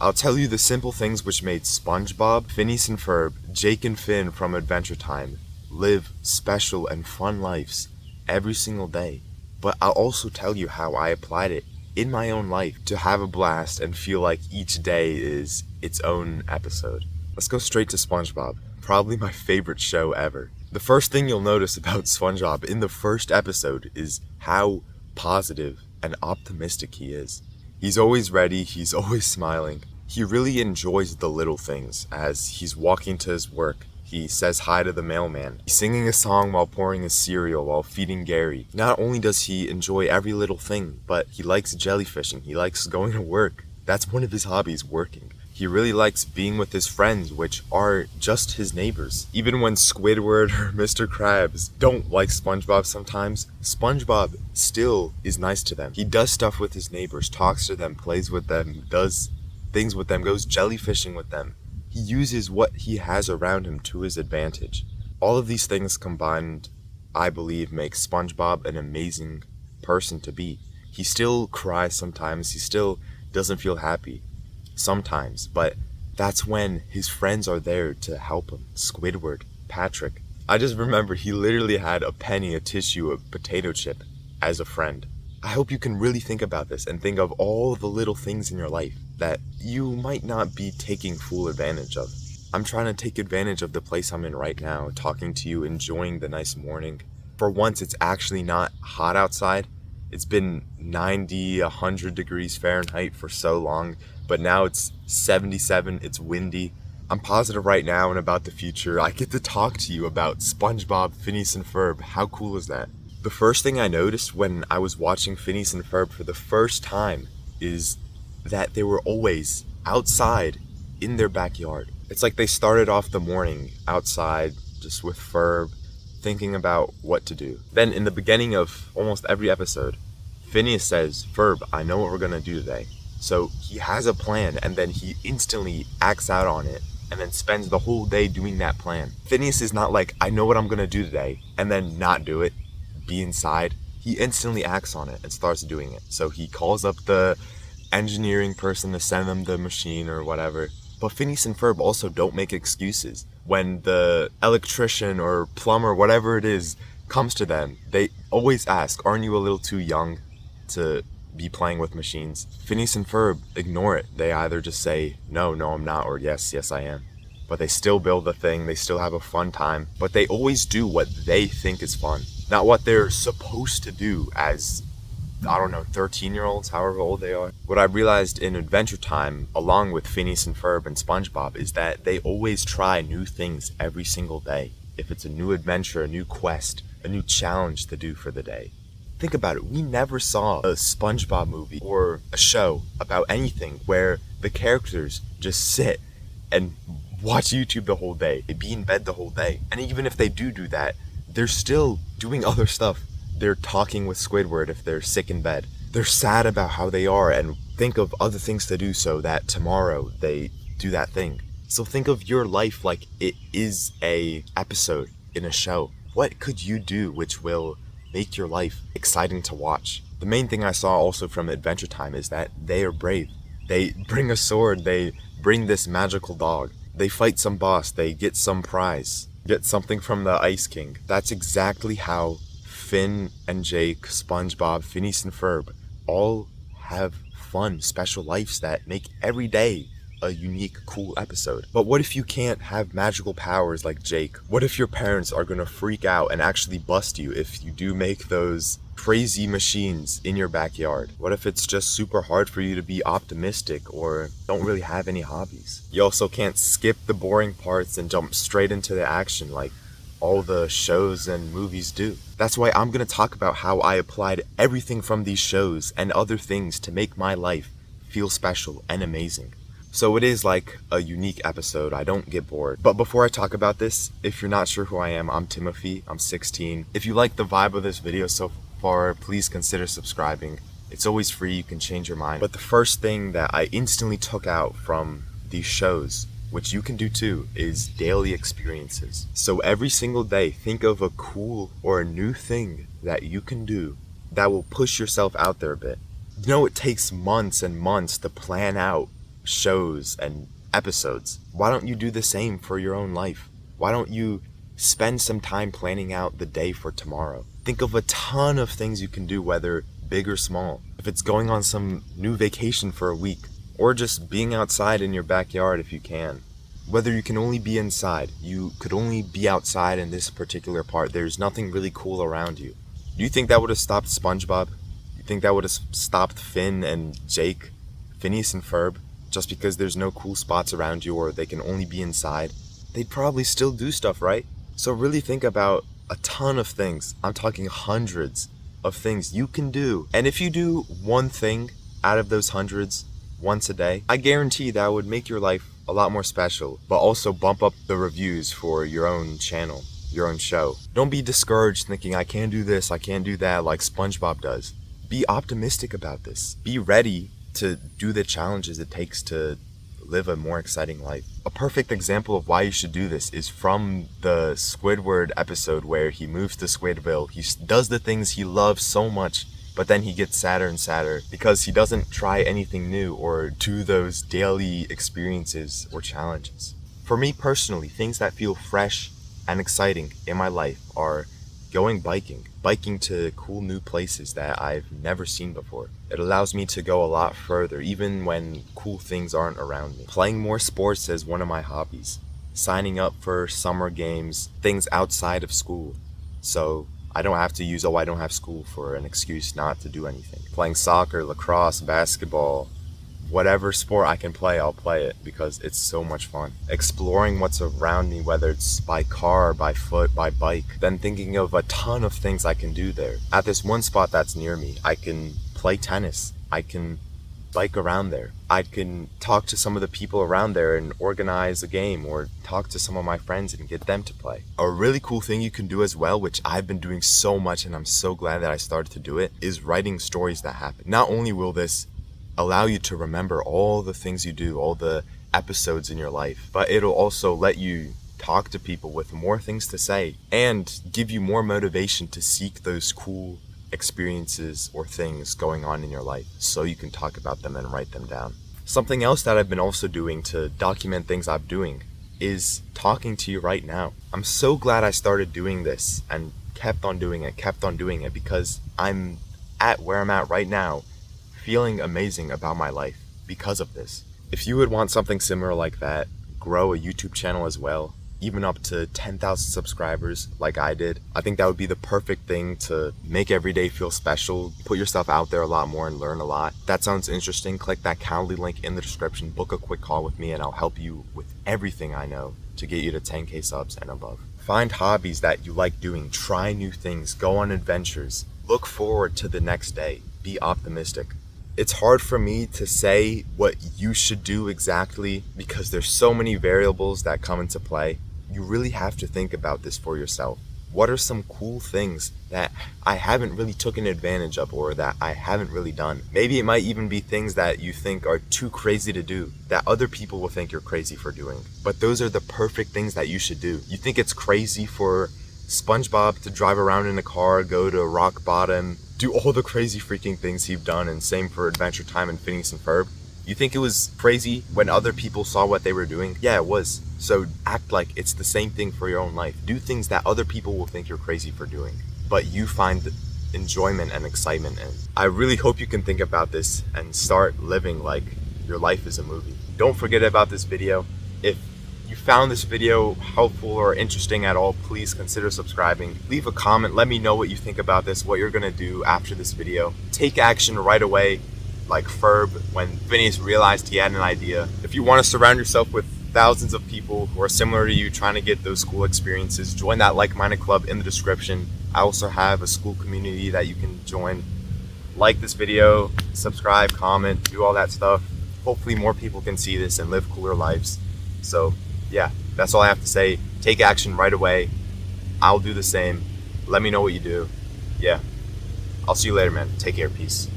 I'll tell you the simple things which made SpongeBob, Phineas and Ferb, Jake and Finn from Adventure Time live special and fun lives every single day. But I'll also tell you how I applied it in my own life to have a blast and feel like each day is its own episode. Let's go straight to SpongeBob, probably my favorite show ever. The first thing you'll notice about SpongeBob in the first episode is how positive and optimistic he is. He's always ready, he's always smiling. He really enjoys the little things. As he's walking to his work, he says hi to the mailman. He's singing a song while pouring his cereal while feeding Gary. Not only does he enjoy every little thing, but he likes jellyfishing. He likes going to work. That's one of his hobbies, working. He really likes being with his friends, which are just his neighbors. Even when Squidward or Mr. Krabs don't like SpongeBob sometimes, SpongeBob still is nice to them. He does stuff with his neighbors, talks to them, plays with them, does things with them, goes jellyfishing with them. He uses what he has around him to his advantage. All of these things combined, I believe, make SpongeBob an amazing person to be. He still cries sometimes, he still doesn't feel happy sometimes, but that's when his friends are there to help him. Squidward, Patrick. I just remember he literally had a penny, a tissue, a potato chip as a friend. I hope you can really think about this and think of all the little things in your life that you might not be taking full advantage of. I'm trying to take advantage of the place I'm in right now, talking to you, enjoying the nice morning. For once, it's actually not hot outside. It's been 90, 100 degrees Fahrenheit for so long, but now it's 77, it's windy. I'm positive right now and about the future. I get to talk to you about SpongeBob, Phineas and Ferb. How cool is that? The first thing I noticed when I was watching Phineas and Ferb for the first time is that they were always outside in their backyard. It's like they started off the morning outside just with Ferb, thinking about what to do. Then in the beginning of almost every episode, Phineas says, "Ferb, I know what we're gonna do today." So he has a plan and then he instantly acts out on it and then spends the whole day doing that plan. Phineas is not like, "I know what I'm gonna do today," and then not do it, be inside. He instantly acts on it and starts doing it. So he calls up the engineering person to send them the machine or whatever. But Phineas and Ferb also don't make excuses. When the electrician or plumber, whatever it is, comes to them, they always ask, "Aren't you a little too young to be playing with machines?" Phineas and Ferb ignore it. They either just say, no, I'm not, or yes, I am. But they still build the thing, they still have a fun time, but they always do what they think is fun, not what they're supposed to do as, 13-year-olds, however old they are. What I realized in Adventure Time, along with Phineas and Ferb and SpongeBob, is that they always try new things every single day. If it's a new adventure, a new quest, a new challenge to do for the day. Think about it, we never saw a SpongeBob movie or a show about anything where the characters just sit and watch YouTube the whole day, they be in bed the whole day. And even if they do that, they're still doing other stuff. They're talking with Squidward if they're sick in bed. They're sad about how they are and think of other things to do so that tomorrow they do that thing. So think of your life like it is a episode in a show. What could you do which will make your life exciting to watch? The main thing I saw also from Adventure Time is that they are brave. They bring a sword, they bring this magical dog. They fight some boss, they get some prize, get something from the Ice King. That's exactly how Finn and Jake, SpongeBob, Phineas and Ferb all have fun, special lives that make every day a unique, cool episode. But what if you can't have magical powers like Jake? What if your parents are gonna freak out and actually bust you if you do make those crazy machines in your backyard? What if it's just super hard for you to be optimistic or don't really have any hobbies? You also can't skip the boring parts and jump straight into the action like all the shows and movies do. That's why I'm gonna talk about how I applied everything from these shows and other things to make my life feel special and amazing. So it is like a unique episode, I don't get bored. But before I talk about this, if you're not sure who I am, I'm Timothy, I'm 16. If you like the vibe of this video so far, please consider subscribing. It's always free, you can change your mind. But the first thing that I instantly took out from these shows, which you can do too, is daily experiences. So every single day, think of a cool or a new thing that you can do that will push yourself out there a bit. You know, it takes months and months to plan out shows and episodes. Why don't you do the same for your own life? Why don't you spend some time planning out the day for tomorrow? Think of a ton of things you can do, whether big or small. If it's going on some new vacation for a week, or just being outside in your backyard if you can. Whether you can only be inside, you could only be outside in this particular part. There's nothing really cool around you. Do you think that would have stopped SpongeBob? You think that would have stopped Finn and Jake, Phineas and Ferb, just because there's no cool spots around you or they can only be inside? They'd probably still do stuff, right? So really think about a ton of things. I'm talking hundreds of things you can do. And if you do one thing out of those hundreds once a day, I guarantee that would make your life a lot more special, but also bump up the reviews for your own channel, your own show. Don't be discouraged thinking, I can't do this, I can't do that, like SpongeBob does. Be optimistic about this. Be ready to do the challenges it takes to live a more exciting life. A perfect example of why you should do this is from the Squidward episode where he moves to Squidville. He does the things he loves so much, but then he gets sadder and sadder because he doesn't try anything new or do those daily experiences or challenges. For me personally, things that feel fresh and exciting in my life are going biking to cool new places that I've never seen before. It allows me to go a lot further, even when cool things aren't around me. Playing more sports is one of my hobbies. Signing up for summer games, things outside of school. So I don't have to use, I don't have school for an excuse not to do anything. Playing soccer, lacrosse, basketball, whatever sport I can play, I'll play it because it's so much fun. Exploring what's around me, whether it's by car, by foot, by bike, then thinking of a ton of things I can do there. At this one spot that's near me, I can play tennis. I can bike around there. I can talk to some of the people around there and organize a game, or talk to some of my friends and get them to play. A really cool thing you can do as well, which I've been doing so much and I'm so glad that I started to do it, is writing stories that happen. Not only will this allow you to remember all the things you do, all the episodes in your life, but it'll also let you talk to people with more things to say and give you more motivation to seek those cool experiences or things going on in your life so you can talk about them and write them down. Something else that I've been also doing to document things I'm doing is talking to you right now. I'm so glad I started doing this and kept on doing it because I'm at where I'm at right now, feeling amazing about my life because of this. If you would want something similar like that, grow a YouTube channel as well, even up to 10,000 subscribers like I did, I think that would be the perfect thing to make every day feel special, put yourself out there a lot more and learn a lot. If that sounds interesting, click that Calendly link in the description, book a quick call with me and I'll help you with everything I know to get you to 10K subs and above. Find hobbies that you like doing, try new things, go on adventures, look forward to the next day, be optimistic. It's hard for me to say what you should do exactly because there's so many variables that come into play. You really have to think about this for yourself. What are some cool things that I haven't really taken advantage of or that I haven't really done? Maybe it might even be things that you think are too crazy to do, that other people will think you're crazy for doing. But those are the perfect things that you should do. You think it's crazy for SpongeBob to drive around in a car, go to rock bottom, do all the crazy freaking things he's done, and same for Adventure Time and Phineas and Ferb? You think it was crazy when other people saw what they were doing? Yeah, it was. So act like it's the same thing for your own life. Do things that other people will think you're crazy for doing, but you find enjoyment and excitement in. I really hope you can think about this and start living like your life is a movie. Don't forget about this video. If you found this video helpful or interesting at all, please consider subscribing. Leave a comment, let me know what you think about this, what you're gonna do after this video. Take action right away, like Ferb when Phineas realized he had an idea. If you want to surround yourself with thousands of people who are similar to you trying to get those cool experiences, join that like-minded club in the description. I also have a school community that you can join. Like this video, subscribe, comment, do all that stuff. Hopefully more people can see this and live cooler lives. So yeah, that's all I have to say. Take action right away. I'll do the same. Let me know what you do. Yeah, I'll see you later, man. Take care. Peace.